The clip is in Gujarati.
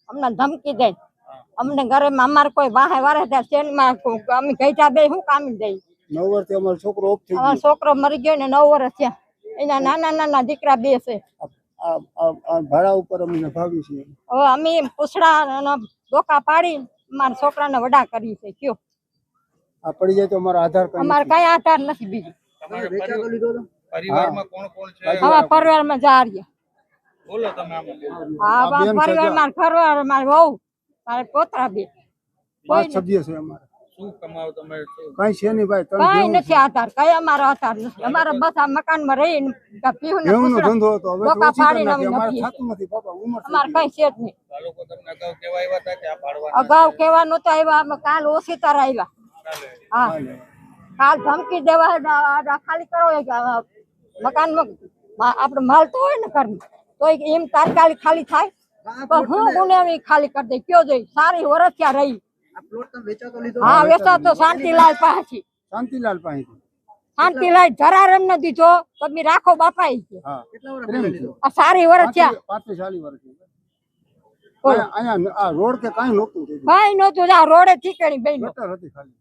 અમને ધમકી દે અમને ઘરે અમારે કોઈ વાહે વારે શેરમાં અમે ગઈઠા બે શું કામ દઈ 9 વર્ષથી અમારો છોકરો ઓફ થઈ અમારો છોકરો મરી ગયો ને 9 વર્ષ થયા એના નાના નાના દીકરા બે છે આ ભાડા ઉપર અમે નભાવી છીએ હવે અમે પૂછડા ડોકા પાડી મારા છોકરાને વડા કરી છે કયો આ પડી જાય તો અમારો આધાર કાર્ડ અમારે કઈ આધાર નથી બીજું પરિવારમાં કોણ કોણ છે હવે પરિવારમાં જા રહ્યા બોલો તમે હા પરિવારમાં ઘરવાર મારે વહુ મારે પોતરા બે 5 સભ્ય છે અમારે શું કમાવ તમે કઈ છે નહીં ભાઈ કઈ નથી આધાર કઈ અમારો આધાર નથી અમારે બસ આ મકાનમાં રહીને ઘઉંનો ધંધો હતો હવે ડોકા પાડીને અમે અમારે નથી થતું નથી બાપા ઉંમર અમારે કઈ છે જ નહીં આ લોકો તમને અગાઉ કેવા આવ્યા હતા કે આ ભાડવા અગાઉ કેવા નહોતા આવ્યા અમે કાલ ઓછી તાર આવ્યા હા કાલ ધમકી દેવા ખાલી કરો મકાનમાં આપણે માલ તો હોય ને ઘરમાં તો એમ તાત્કાલિક ખાલી થાય પણ હું ગુનેવી ખાલી કરી દઈ કયો જોઈ સારી વર્ષ ત્યાં રહી હા વેચા તો શાંતિલાલ પાસેથી શાંતિલાલ પાસેથી શાંતિલાલ જરાર એમને દીધો તમે રાખો બાપા હા આ સારી વર્ષ થયા 35 વર્ષ અહીંયા આ રોડ કે કાંઈ નહોતું કઈ નહોતું આ રોડે ઠીકણી બની ગટર હતી ખાલી